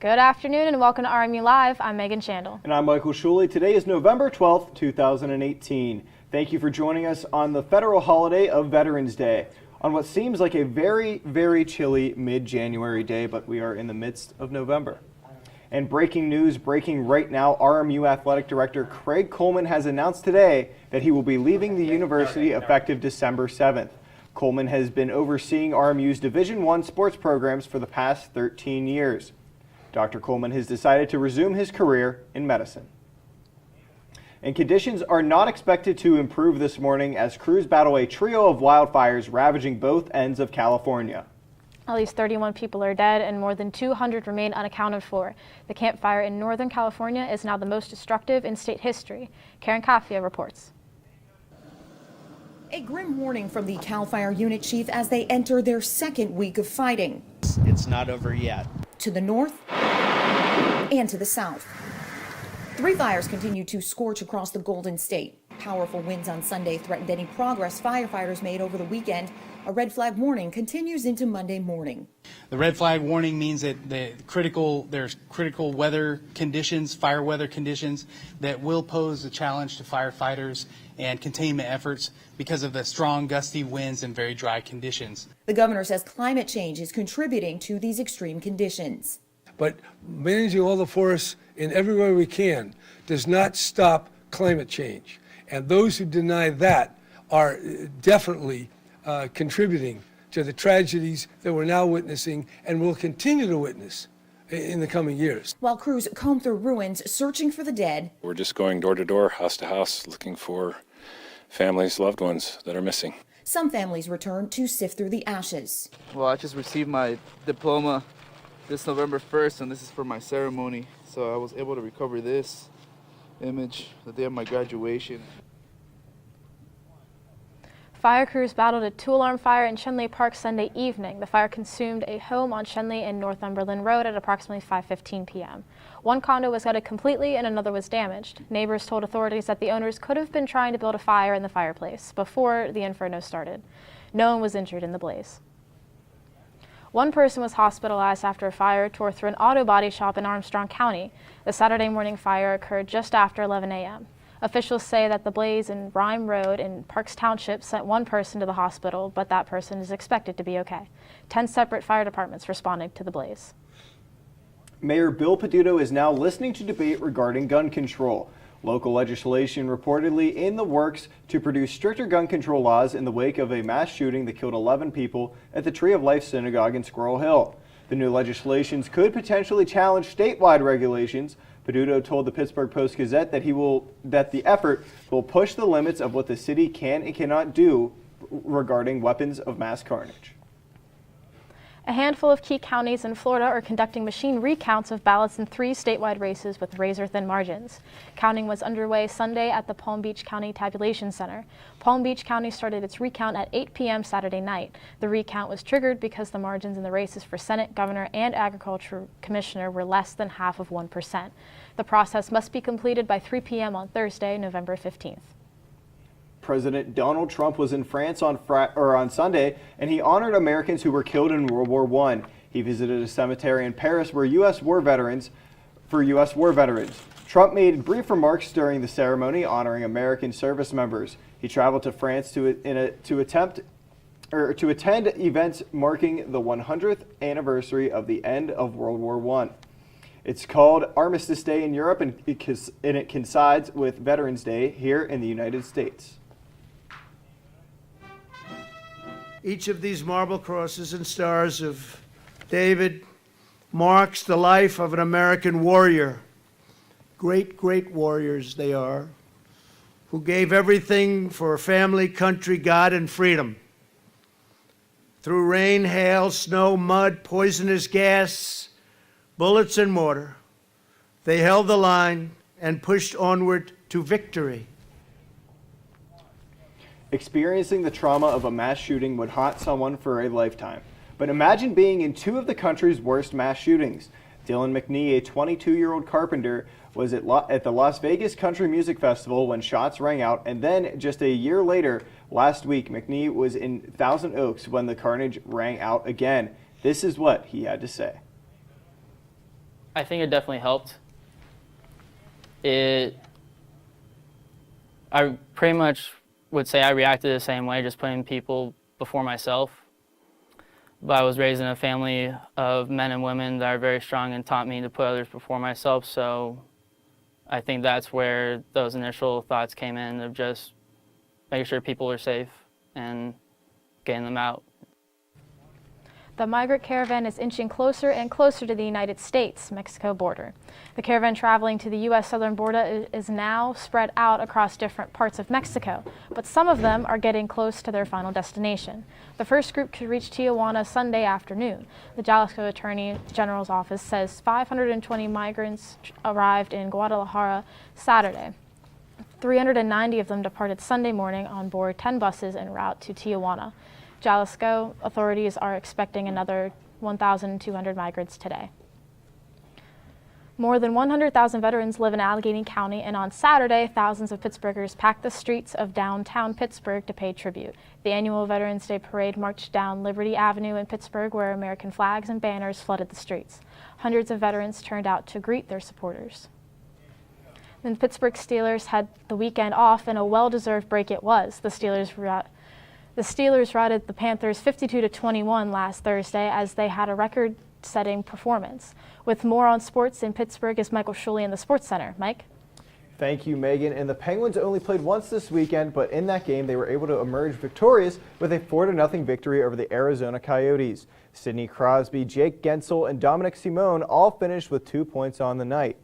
Good afternoon and welcome to RMU Live. I'm Megan Chandel. And I'm Michael Shuley. Today is November 12th, 2018. Thank you for joining us on the federal holiday of Veterans Day. On what seems like a very, very chilly mid-January day, but we are in the midst of November. And breaking news, breaking right now, RMU Athletic Director Craig Coleman has announced today that he will be leaving the university effective December 7th. Coleman has been overseeing RMU's Division I sports programs for the past 13 years. Dr. Coleman has decided to resume his career in medicine. And conditions are not expected to improve this morning as crews battle a trio of wildfires ravaging both ends of California. At least 31 people are dead and more than 200 remain unaccounted for. The Camp Fire in Northern California is now the most destructive in state history. Karen Kaffia reports. A grim warning from the CAL FIRE unit chief as they enter their second week of fighting. It's not over yet. To the north and to the south. 3 fires continue to scorch across the Golden State. Powerful winds on Sunday threatened any progress firefighters made over the weekend. A red flag warning continues into Monday morning. The red flag warning means that there's critical weather conditions, fire weather conditions that will pose a challenge to firefighters and containment efforts because of the strong gusty winds and very dry conditions. The governor says climate change is contributing to these extreme conditions. But managing all the forests in every way we can does not stop climate change. And those who deny that are definitely contributing to the tragedies that we're now witnessing and will continue to witness in the coming years. While crews comb through ruins searching for the dead, we're just going door to door, house to house, looking for families, loved ones that are missing. Some families return to sift through the ashes. Well, I just received my diploma this November 1st, and this is for my ceremony. So I was able to recover this image the day of my graduation. Fire crews battled a 2-alarm fire in Shenley Park Sunday evening. The fire consumed a home on Shenley and Northumberland Road at approximately 5:15 p.m. One condo was gutted completely and another was damaged. Neighbors told authorities that the owners could have been trying to build a fire in the fireplace before the inferno started. No one was injured in the blaze. One person was hospitalized after a fire tore through an auto body shop in Armstrong County. The Saturday morning fire occurred just after 11 a.m. Officials say that the blaze in Rhyme Road in Parks Township sent one person to the hospital, but that person is expected to be okay. 10 separate fire departments responded to the blaze. Mayor Bill Peduto is now listening to debate regarding gun control. Local legislation reportedly in the works to produce stricter gun control laws in the wake of a mass shooting that killed 11 people at the Tree of Life Synagogue in Squirrel Hill. The new legislations could potentially challenge statewide regulations. Peduto told the Pittsburgh Post-Gazette that the effort will push the limits of what the city can and cannot do regarding weapons of mass carnage. A handful of key counties in Florida are conducting machine recounts of ballots in 3 statewide races with razor-thin margins. Counting was underway Sunday at the Palm Beach County Tabulation Center. Palm Beach County started its recount at 8 p.m. Saturday night. The recount was triggered because the margins in the races for Senate, Governor, and Agriculture Commissioner were less than half of 1%. The process must be completed by 3 p.m. on Thursday, November 15th. President Donald Trump was in France on Sunday, and he honored Americans who were killed in World War I. He visited a cemetery in Paris where U.S. war veterans. Trump made brief remarks during the ceremony honoring American service members. He traveled to France to attend events marking the 100th anniversary of the end of World War I. It's called Armistice Day in Europe, and it coincides with Veterans Day here in the United States. Each of these marble crosses and stars of David marks the life of an American warrior. Great, great warriors they are, who gave everything for family, country, God, and freedom. Through rain, hail, snow, mud, poisonous gas, bullets and mortar, they held the line and pushed onward to victory. Experiencing the trauma of a mass shooting would haunt someone for a lifetime. But imagine being in 2 of the country's worst mass shootings. Dylan McNee, a 22-year-old carpenter, was at the Las Vegas Country Music Festival when shots rang out, and then just a year later, last week, McNee was in Thousand Oaks when the carnage rang out again. This is what he had to say. I think it definitely helped. I pretty much would say I reacted the same way, just putting people before myself. But I was raised in a family of men and women that are very strong and taught me to put others before myself, so I think that's where those initial thoughts came in, of just making sure people are safe and getting them out. The migrant caravan is inching closer and closer to the United States-Mexico border. The caravan traveling to the U.S. southern border is now spread out across different parts of Mexico, but some of them are getting close to their final destination. The first group could reach Tijuana Sunday afternoon. The Jalisco Attorney General's office says 520 migrants arrived in Guadalajara Saturday. 390 of them departed Sunday morning on board 10 buses en route to Tijuana. Jalisco authorities are expecting another 1,200 migrants today. More than 100,000 veterans live in Allegheny County, and on Saturday, thousands of Pittsburghers packed the streets of downtown Pittsburgh to pay tribute. The annual Veterans Day Parade marched down Liberty Avenue in Pittsburgh, where American flags and banners flooded the streets. Hundreds of veterans turned out to greet their supporters. The Pittsburgh Steelers had the weekend off, and a well-deserved break it was. The Steelers routed the Panthers 52-21 last Thursday as they had a record-setting performance. With more on sports in Pittsburgh is Michael Shuley in the Sports Center. Mike? Thank you, Megan. And the Penguins only played once this weekend, but in that game they were able to emerge victorious with a 4-0 victory over the Arizona Coyotes. Sidney Crosby, Jake Gensel, and Dominic Simone all finished with 2 points on the night.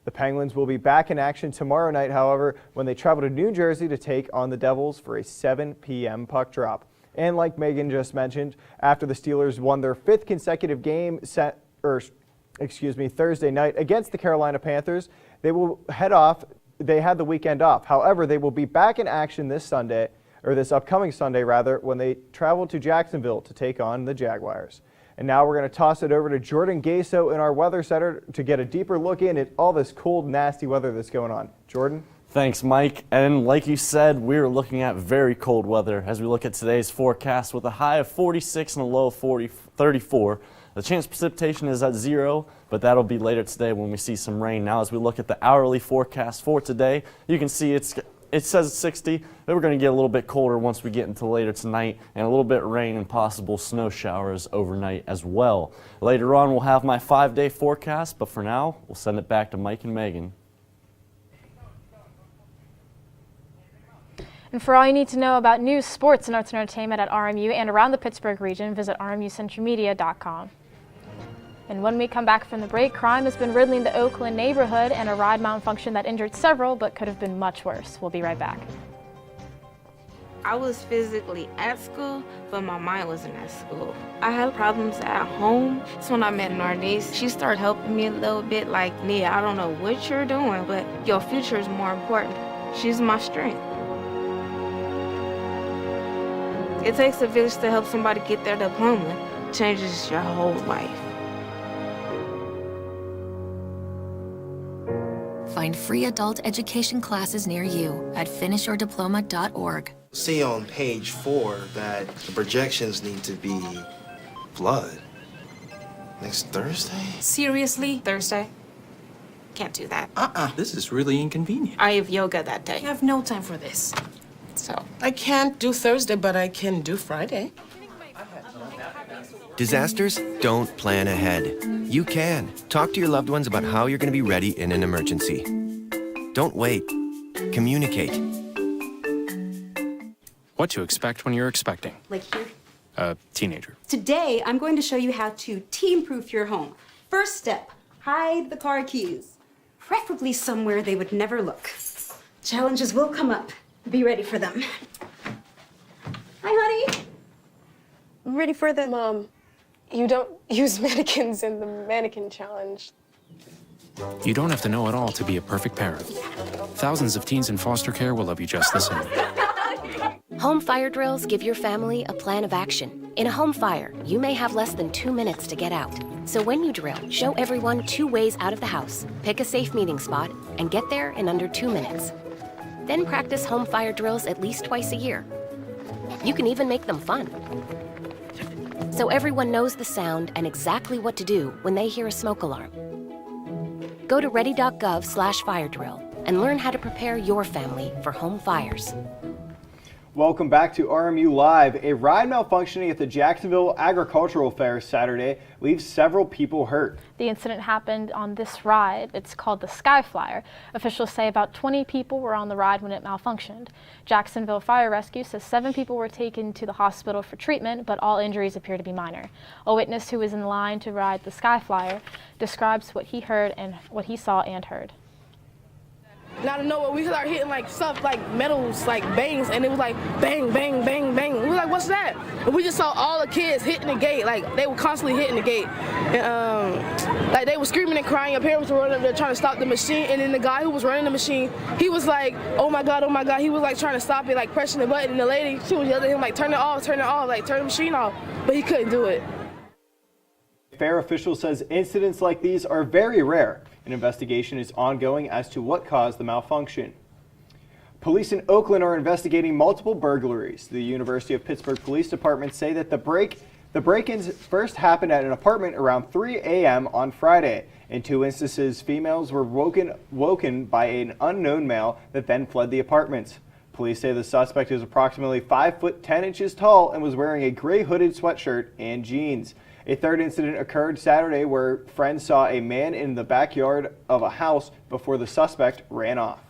The Penguins will be back in action tomorrow night, however, when they travel to New Jersey to take on the Devils for a 7 p.m. puck drop. And like Megan just mentioned, after the Steelers won their 5th consecutive game Thursday night against the Carolina Panthers, they will head off. They had the weekend off. However, they will be back in action this upcoming Sunday, when they travel to Jacksonville to take on the Jaguars. And now we're going to toss it over to Jordan Gaso in our weather center to get a deeper look in at all this cold, nasty weather that's going on. Jordan? Thanks, Mike. And like you said, we're looking at very cold weather as we look at today's forecast with a high of 46 and a low of 34. The chance of precipitation is at 0, but that'll be later today when we see some rain. Now, as we look at the hourly forecast for today, you can see it says 60, but we're going to get a little bit colder once we get into later tonight, and a little bit of rain and possible snow showers overnight as well. Later on, we'll have my 5-day forecast, but for now, we'll send it back to Mike and Megan. And for all you need to know about news, sports, and arts and entertainment at RMU and around the Pittsburgh region, visit rmucentralmedia.com. And when we come back from the break, crime has been riddling the Oakland neighborhood, and a ride malfunction that injured several but could have been much worse. We'll be right back. I was physically at school, but my mind wasn't at school. I had problems at home. That's when I met Narnese. She started helping me a little bit, like, Nia, I don't know what you're doing, but your future is more important. She's my strength. It takes a village to help somebody get their diploma. It changes your whole life. Find free adult education classes near you at finishyourdiploma.org. See on page 4 that the projections need to be blood. Next Thursday? Seriously? Thursday? Can't do that. This is really inconvenient. I have yoga that day. I have no time for this. So? I can't do Thursday, but I can do Friday. Disasters don't plan ahead. You can. Talk to your loved ones about how you're going to be ready in an emergency. Don't wait. Communicate. What to expect when you're expecting. Like here. A teenager. Today, I'm going to show you how to teen-proof your home. First step, hide the car keys. Preferably somewhere they would never look. Challenges will come up. Be ready for them. Hi, honey. I'm ready for the... Mom, you don't use mannequins in the mannequin challenge. You don't have to know it all to be a perfect parent. Thousands of teens in foster care will love you just the same. Home fire drills give your family a plan of action. In a home fire, you may have less than 2 minutes to get out. So when you drill, show everyone 2 ways out of the house, pick a safe meeting spot, and get there in under 2 minutes. Then practice home fire drills at least twice a year. You can even make them fun. So everyone knows the sound and exactly what to do when they hear a smoke alarm. Go to ready.gov/firedrill and learn how to prepare your family for home fires. Welcome back to RMU Live. A ride malfunctioning at the Jacksonville Agricultural Fair Saturday leaves several people hurt. The incident happened on this ride. It's called the Sky Flyer. Officials say about 20 people were on the ride when it malfunctioned. Jacksonville Fire Rescue says 7 people were taken to the hospital for treatment, but all injuries appear to be minor. A witness who was in line to ride the Sky Flyer describes what he heard and what he saw and heard. And out of nowhere, we started hitting like stuff, like metals, like bangs, and it was like bang, bang, bang, bang. We were like, what's that? And we just saw all the kids hitting the gate, like they were constantly hitting the gate. And like they were screaming and crying. Our parents were running up there trying to stop the machine, and then the guy who was running the machine, he was like, oh my God, oh my God. He was like trying to stop it, like pressing the button, and the lady, she was yelling at him like, turn it off, like turn the machine off, but he couldn't do it. Fair official says incidents like these are very rare. An investigation is ongoing as to what caused the malfunction. Police in Oakland are investigating multiple burglaries. The University of Pittsburgh Police Department say that the break-ins first happened at an apartment around 3 a.m. on Friday. In 2 instances, females were woken by an unknown male that then fled the apartments. Police say the suspect is approximately 5 foot 10 inches tall and was wearing a gray hooded sweatshirt and jeans. A third incident occurred Saturday where friends saw a man in the backyard of a house before the suspect ran off.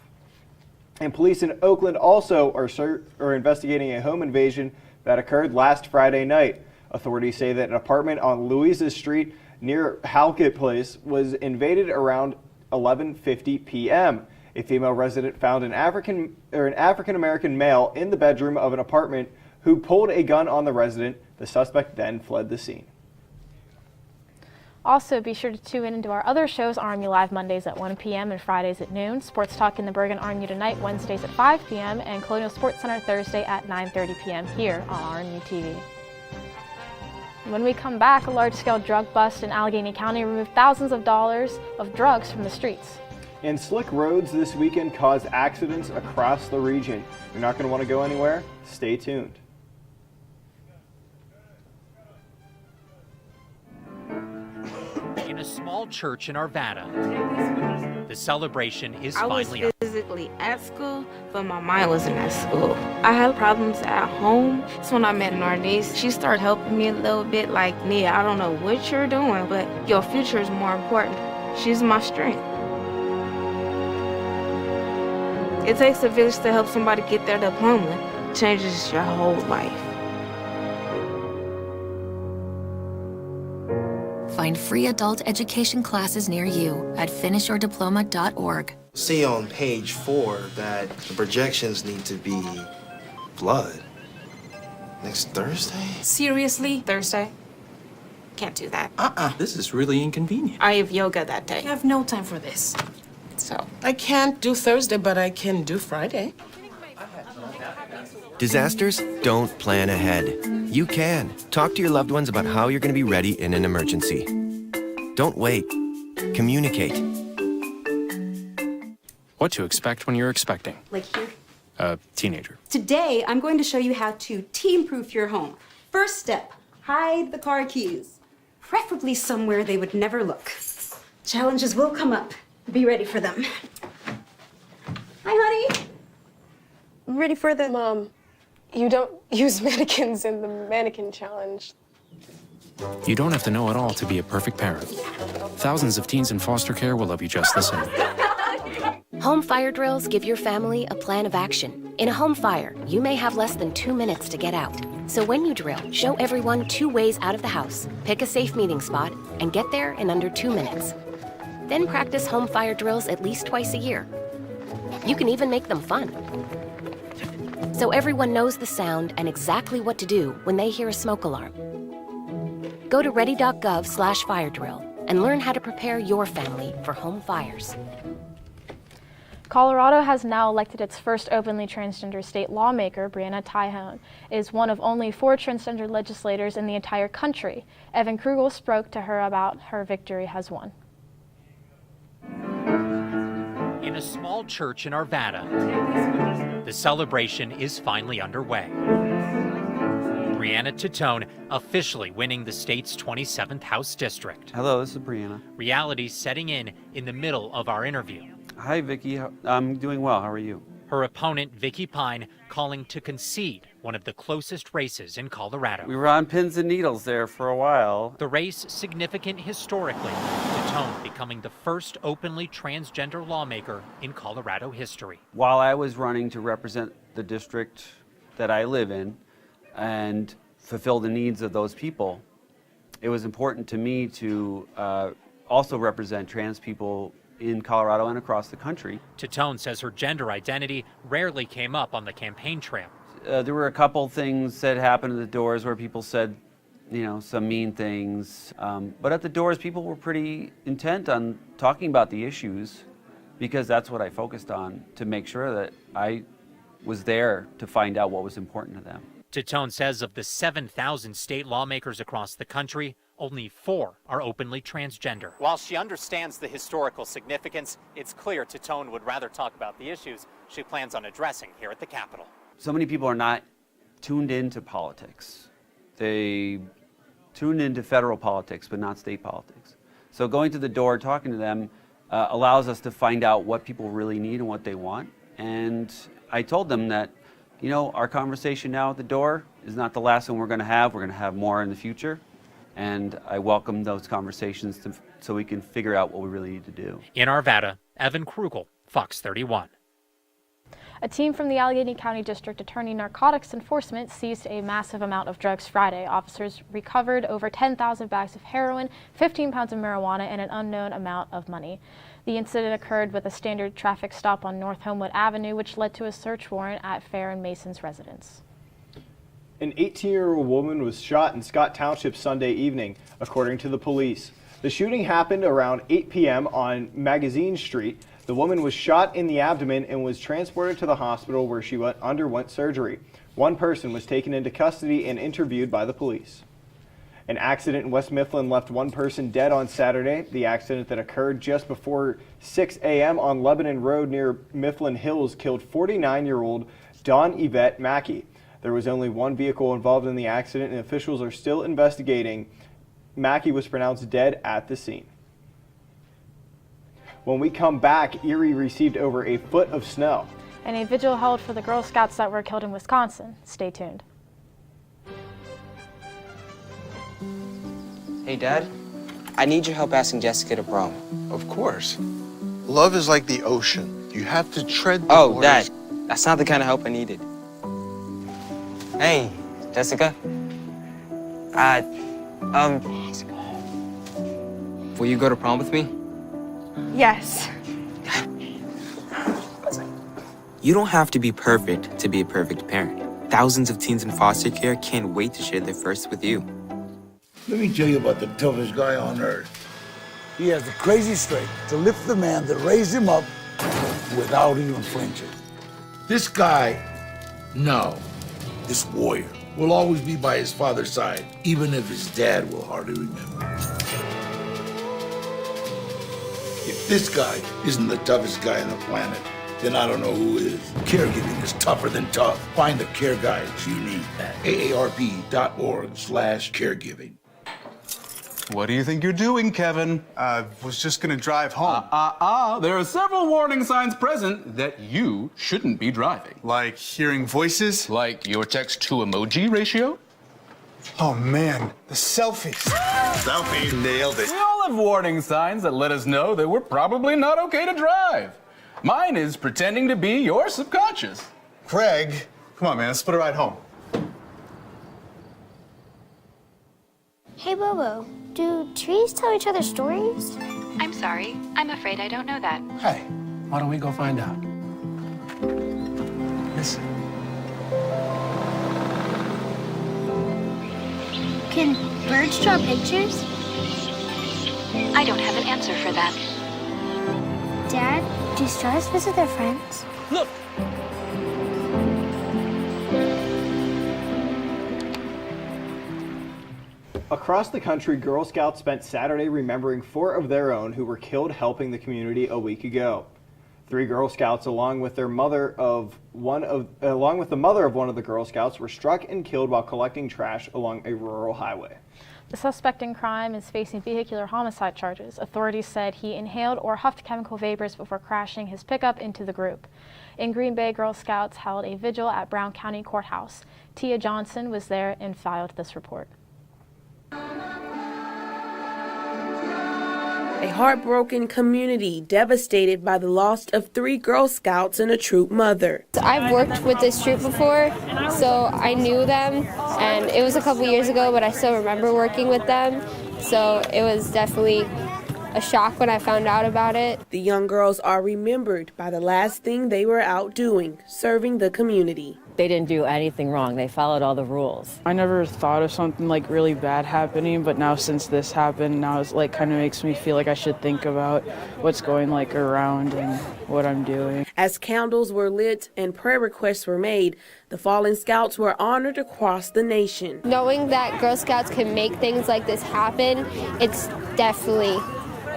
And police in Oakland also are investigating a home invasion that occurred last Friday night. Authorities say that an apartment on Louisa Street near Halkett Place was invaded around 11:50 p.m. A female resident found an African-American male in the bedroom of an apartment who pulled a gun on the resident. The suspect then fled the scene. Also, be sure to tune into our other shows, RMU Live Mondays at 1 p.m. and Fridays at noon, Sports Talk in the Bergen RMU Tonight Wednesdays at 5 p.m., and Colonial Sports Center Thursday at 9:30 p.m. here on RMU TV. When we come back, a large-scale drug bust in Allegheny County removed thousands of dollars of drugs from the streets. And slick roads this weekend caused accidents across the region. You're not going to want to go anywhere. Stay tuned. In a small church in Arvada, the celebration is finally I was physically at school, but my mind wasn't at school. I had problems at home. That's when I met Narnese. She started helping me a little bit, like, Nia, I don't know what you're doing, but your future is more important. She's my strength. It takes a village to help somebody get their diploma. It changes your whole life. Find free adult education classes near you at finishyourdiploma.org. See on page 4 that the projections need to be blood. Next Thursday? Seriously? Thursday? Can't do that. This is really inconvenient. I have yoga that day. I have no time for this. So, I can't do Thursday, but I can do Friday. Disasters don't plan ahead. You can. Talk to your loved ones about how you're going to be ready in an emergency. Don't wait. Communicate. What to expect when you're expecting Like here. a teenager. Today, I'm going to show you how to team-proof your home. First step, hide the car keys. Preferably somewhere they would never look. Challenges will come up. Be ready for them. Hi, honey. Ready for the... Mom, you don't use mannequins in the mannequin challenge. You don't have to know it all to be a perfect parent. Thousands of teens in foster care will love you just the same. Home fire drills give your family a plan of action. In a home fire, you may have less than 2 minutes to get out. So when you drill, show everyone 2 ways out of the house, pick a safe meeting spot, and get there in under 2 minutes. Then practice home fire drills at least twice a year. You can even make them fun. So everyone knows the sound and exactly what to do when they hear a smoke alarm. Go to ready.gov/firedrill and learn how to prepare your family for home fires. Colorado has now elected its first openly transgender state lawmaker. Brianna Tyhone is one of only 4 transgender legislators in the entire country. Evan Krugel spoke to her about her victory has won. in a small church in Arvada. The celebration is finally underway. Brianna Titone officially winning the state's 27th House District. Hello, this is Brianna. Reality setting in the middle of our interview. Hi, Vicki. I'm doing well. How are you? Her opponent, Vicki Pine, calling to concede one of the closest races in Colorado. We were on pins and needles there for a while. The race significant historically, Titone becoming the first openly transgender lawmaker in Colorado history. While I was running to represent the district that I live in and fulfill the needs of those people, it was important to me to also represent trans people in Colorado and across the country. Titone says her gender identity rarely came up on the campaign trail. There were a couple things that happened at the doors where people said, you know, some mean things. But at the doors, people were pretty intent on talking about the issues because that's what I focused on, to make sure that I was there to find out what was important to them. Titone says of the 7,000 state lawmakers across the country, only 4 are openly transgender. While she understands the historical significance, it's clear Titone would rather talk about the issues she plans on addressing here at the Capitol. So many people are not tuned into politics. They tune into federal politics, but not state politics. So going to the door, talking to them, allows us to find out what people really need and what they want. And I told them that, you know, our conversation now at the door is not the last one we're going to have. We're going to have more in the future. And I welcome those conversations so we can figure out what we really need to do. In Arvada, Evan Krugel, Fox 31. A team from the Allegheny County District Attorney Narcotics Enforcement seized a massive amount of drugs Friday. Officers recovered over 10,000 bags of heroin, 15 pounds of marijuana, and an unknown amount of money. The incident occurred with a standard traffic stop on North Homewood Avenue, which led to a search warrant at Fair and Mason's residence. An 18-year-old woman was shot in Scott Township Sunday evening, according to the police. The shooting happened around 8 p.m. on Magazine Street. The woman was shot in the abdomen and was transported to the hospital where she underwent surgery. One person was taken into custody and interviewed by the police. An accident in West Mifflin left one person dead on Saturday. The accident that occurred just before 6 a.m. on Lebanon Road near Mifflin Hills killed 49-year-old Dawn Yvette Mackey. There was only one vehicle involved in the accident and officials are still investigating. Mackey was pronounced dead at the scene. When we come back, Erie received over a foot of snow. And a vigil held for the Girl Scouts that were killed in Wisconsin. Stay tuned. Hey, Dad. I need your help asking Jessica to prom. Of course. Love is like the ocean. You have to tread the Oh, waters. Dad. That's not the kind of help I needed. Hey, Jessica. Will you go to prom with me? Yes. You don't have to be perfect to be a perfect parent. Thousands of teens in foster care can't wait to share their first with you. Let me tell you about the toughest guy on earth. He has the crazy strength to lift the man that raised him up without even flinching. This guy, this warrior, will always be by his father's side, even if his dad will hardly remember. If this guy isn't the toughest guy on the planet, then I don't know who is. Caregiving is tougher than tough. Find the care guides you need at aarp.org/caregiving. What do you think you're doing, Kevin? I was just gonna drive home. There are several warning signs present that you shouldn't be driving. Like hearing voices? Like your text-to-emoji ratio? Oh man, the selfies. Selfie, nailed it. We all have warning signs that let us know that we're probably not okay to drive. Mine is pretending to be your subconscious. Craig, come on man, let's split a ride home. Hey, Bobo, do trees tell each other stories? I'm sorry. I'm afraid I don't know that. Hey, why don't we go find out? Listen. Can birds draw pictures? I don't have an answer for that. Dad, do stars visit their friends? Look! Across the country, Girl Scouts spent Saturday remembering 4 of their own who were killed helping the community a week ago. 3 Girl Scouts, along with the mother of one of the Girl Scouts, were struck and killed while collecting trash along a rural highway. The suspect in crime is facing vehicular homicide charges. Authorities said he inhaled or huffed chemical vapors before crashing his pickup into the group. In Green Bay, Girl Scouts held a vigil at Brown County Courthouse. Tia Johnson was there and filed this report. A heartbroken community devastated by the loss of 3 Girl Scouts and a troop mother. I've worked with this troop before, so I knew them, and it was a couple years ago, but I still remember working with them, so it was definitely a shock when I found out about it. The young girls are remembered by the last thing they were out doing, serving the community. They didn't do anything wrong. They followed all the rules. I never thought of something like really bad happening, but now since this happened, now it's like kind of makes me feel like I should think about what's going like around and what I'm doing. As candles were lit and prayer requests were made, the fallen Scouts were honored across the nation. Knowing that Girl Scouts can make things like this happen, it's definitely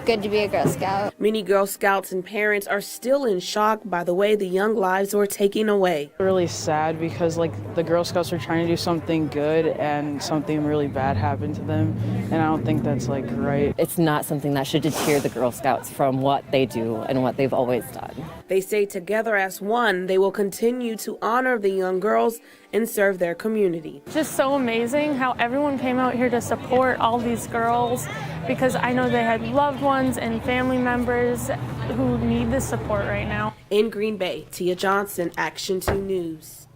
good to be a Girl Scout. Many Girl Scouts and parents are still in shock by the way the young lives were taken away. Really sad because like the Girl Scouts were trying to do something good and something really bad happened to them, and I don't think that's like right. It's not something that should deter the Girl Scouts from what they do and what they've always done. They say together as one, they will continue to honor the young girls and serve their community. Just so amazing how everyone came out here to support all these girls, because I know they had loved ones and family members who need this support right now. In Green Bay, Tia Johnson, Action 2 News.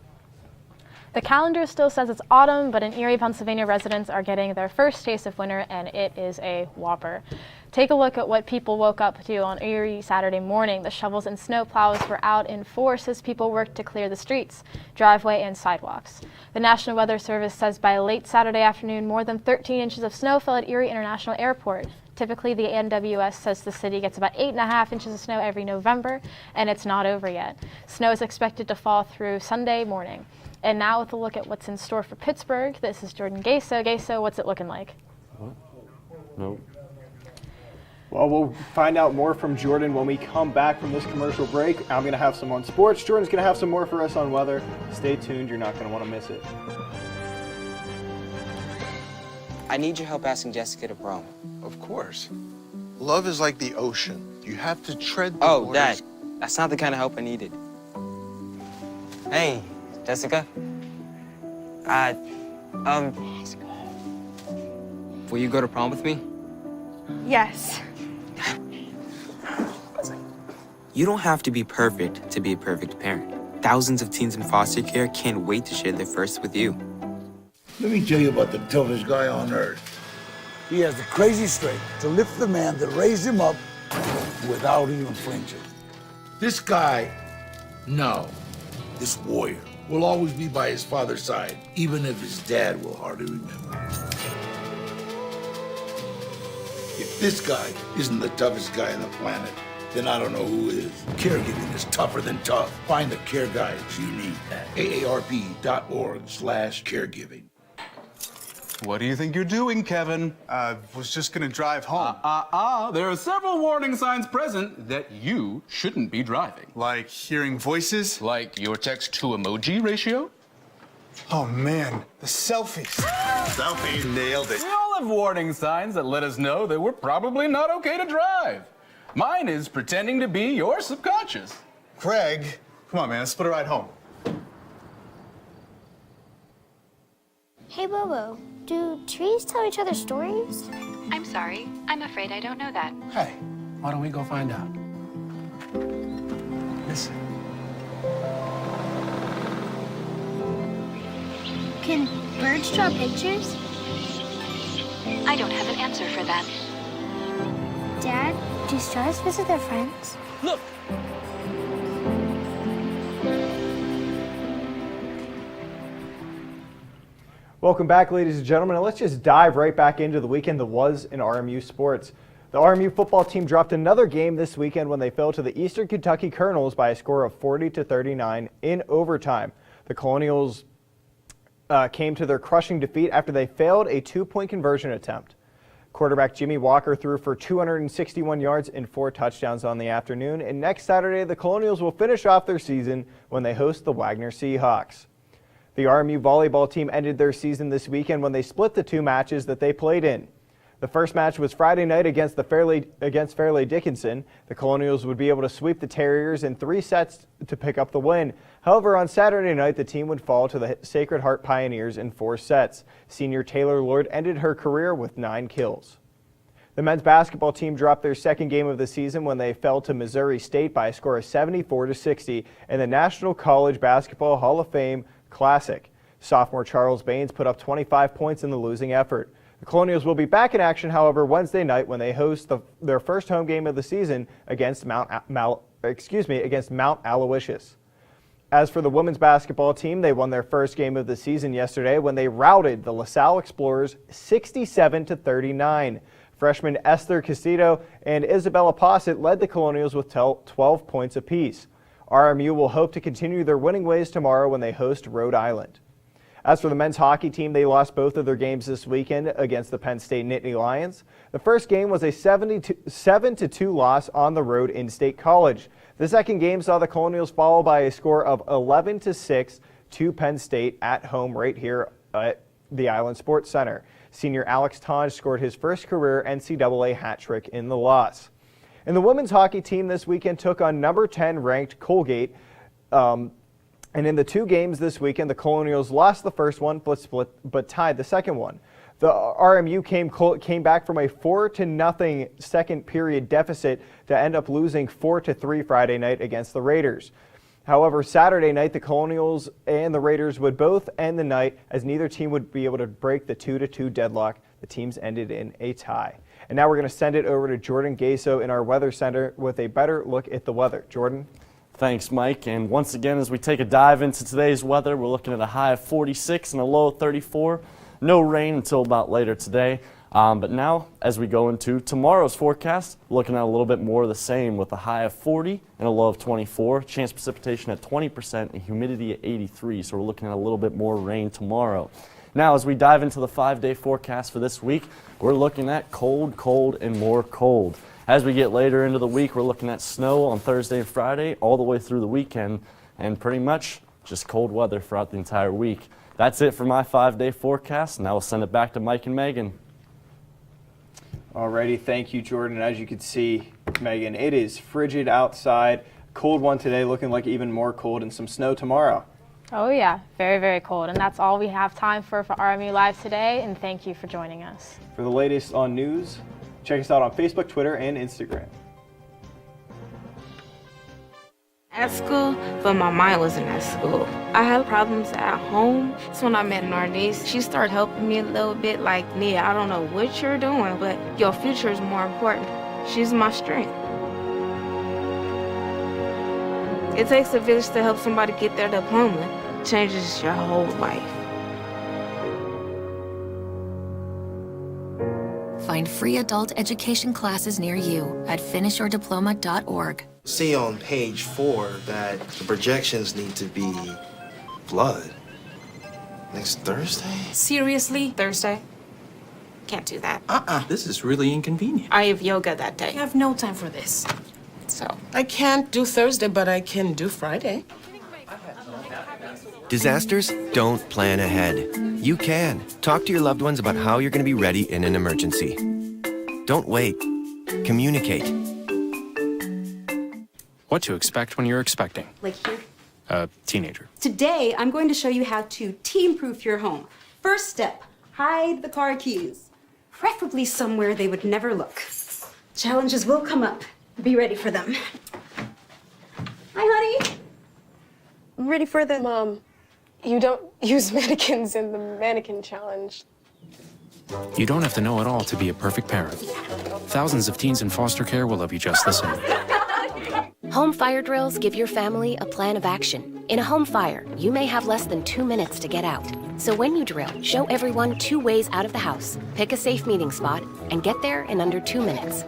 The calendar still says it's autumn, but in Erie, Pennsylvania, residents are getting their first taste of winter, and it is a whopper. Take a look at what people woke up to on Erie Saturday morning. The shovels and snow plows were out in force as people worked to clear the streets, driveway, and sidewalks. The National Weather Service says by late Saturday afternoon, more than 13 inches of snow fell at Erie International Airport. Typically, the NWS says the city gets about 8.5 inches of snow every November, and it's not over yet. Snow is expected to fall through Sunday morning. And now with a look at what's in store for Pittsburgh, this is Jordan Gaso. Gaso, what's it looking like? No. Well, we'll find out more from Jordan when we come back from this commercial break. I'm going to have some on sports. Jordan's going to have some more for us on weather. Stay tuned. You're not going to want to miss it. I need your help asking Jessica to prom. Of course. Love is like the ocean. You have to tread the Oh, waters. Dad, that's not the kind of help I needed. Hey, Jessica. Will you go to prom with me? Yes. You don't have to be perfect to be a perfect parent. Thousands of teens in foster care can't wait to share their first with you. Let me tell you about the toughest guy on earth. He has the crazy strength to lift the man that raised him up without even flinching. This guy, this warrior, will always be by his father's side, even if his dad will hardly remember. If this guy isn't the toughest guy on the planet, then I don't know who is. Caregiving is tougher than tough. Find the care guides you need at aarp.org/caregiving. What do you think you're doing, Kevin? Was just gonna drive home. There are several warning signs present that you shouldn't be driving. Like hearing voices? Like your text-to-emoji ratio? Oh man, the selfies. Selfies. Nailed it. We all have warning signs that let us know that we're probably not okay to drive. Mine is pretending to be your subconscious. Craig, come on man, let's put a ride home. Hey, Bobo, do trees tell each other stories? I'm sorry. I'm afraid I don't know that. Hey, why don't we go find out? Listen. Can birds draw pictures? I don't have an answer for that. Dad, do stars visit their friends? Look! Welcome back, ladies and gentlemen, and let's just dive right back into the weekend that was in RMU sports. The RMU football team dropped another game this weekend when they fell to the Eastern Kentucky Colonels by a score of 40-39 in overtime. The Colonials came to their crushing defeat after they failed a 2-point conversion attempt. Quarterback Jimmy Walker threw for 261 yards and 4 touchdowns on the afternoon. And next Saturday, the Colonials will finish off their season when they host the Wagner Seahawks. The RMU volleyball team ended their season this weekend when they split the 2 matches that they played in. The first match was Friday night against Fairleigh Dickinson. The Colonials would be able to sweep the Terriers in 3 sets to pick up the win. However, on Saturday night, the team would fall to the Sacred Heart Pioneers in 4 sets. Senior Taylor Lord ended her career with 9 kills. The men's basketball team dropped their second game of the season when they fell to Missouri State by a score of 74-60 in the National College Basketball Hall of Fame Classic. Sophomore Charles Baines put up 25 points in the losing effort. The Colonials will be back in action, however, Wednesday night when they host their first home game of the season against Mount Aloysius. As for the women's basketball team, they won their first game of the season yesterday when they routed the LaSalle Explorers 67-39. Freshman Esther Castillo and Isabella Posset led the Colonials with 12 points apiece. RMU will hope to continue their winning ways tomorrow when they host Rhode Island. As for the men's hockey team, they lost both of their games this weekend against the Penn State Nittany Lions. The first game was a 7-2 loss on the road in State College. The second game saw the Colonials fall by a score of 11-6 to Penn State at home right here at the Island Sports Center. Senior Alex Tonge scored his first career NCAA hat trick in the loss. And the women's hockey team this weekend took on number 10 ranked Colgate. And in the 2 games this weekend, the Colonials lost the first one but tied the second one. The RMU came back from a 4-0 second period deficit to end up losing 4-3 Friday night against the Raiders. However, Saturday night, the Colonials and the Raiders would both end the night as neither team would be able to break the 2-2 deadlock. The teams ended in a tie. And now we're going to send it over to Jordan Gaso in our weather center with a better look at the weather. Jordan? Thanks, Mike. And once again, as we take a dive into today's weather, we're looking at a high of 46 and a low of 34. No rain until about later today. But now, as we go into tomorrow's forecast, looking at a little bit more of the same with a high of 40 and a low of 24. Chance of precipitation at 20% and humidity at 83. So we're looking at a little bit more rain tomorrow. Now, as we dive into the 5-day forecast for this week, we're looking at cold, cold, and more cold. As we get later into the week, we're looking at snow on Thursday and Friday all the way through the weekend, and pretty much just cold weather throughout the entire week. That's it for my 5-day forecast. Now we'll send it back to Mike and Megan. Alrighty, thank you, Jordan. As you can see, Megan, it is frigid outside. Cold one today, looking like even more cold, and some snow tomorrow. Oh yeah, very, very cold. And that's all we have time for RMU Live today, and thank you for joining us. For the latest on news, check us out on Facebook, Twitter, and Instagram. At school, but my mind wasn't at school. I had problems at home. That's when I met Narnese. She started helping me a little bit, like, Nia, I don't know what you're doing, but your future is more important. She's my strength. It takes a village to help somebody get their diploma. It changes your whole life. Find free adult education classes near you at finishyourdiploma.org. See on page 4 that the projections need to be blood. Next Thursday? Seriously? Thursday? Can't do that. This is really inconvenient. I have yoga that day. I have no time for this. So. I can't do Thursday, but I can do Friday. Disasters don't plan ahead. You can. Talk to your loved ones about how you're going to be ready in an emergency. Don't wait. Communicate. What to expect when you're expecting. Like here. A teenager. Today, I'm going to show you how to team-proof your home. First step, hide the car keys. Preferably somewhere they would never look. Challenges will come up. Be ready for them. Hi, honey. I'm ready for them. Mom, you don't use mannequins in the mannequin challenge. You don't have to know it all to be a perfect parent. Thousands of teens in foster care will love you just the same. Home fire drills give your family a plan of action. In a home fire, you may have less than 2 minutes to get out. So when you drill, show everyone 2 ways out of the house, pick a safe meeting spot, and get there in under 2 minutes.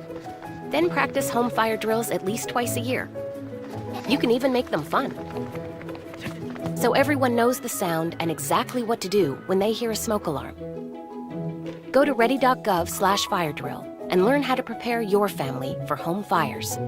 Then practice home fire drills at least twice a year. You can even make them fun. So everyone knows the sound and exactly what to do when they hear a smoke alarm. Go to ready.gov/fire drill and learn how to prepare your family for home fires.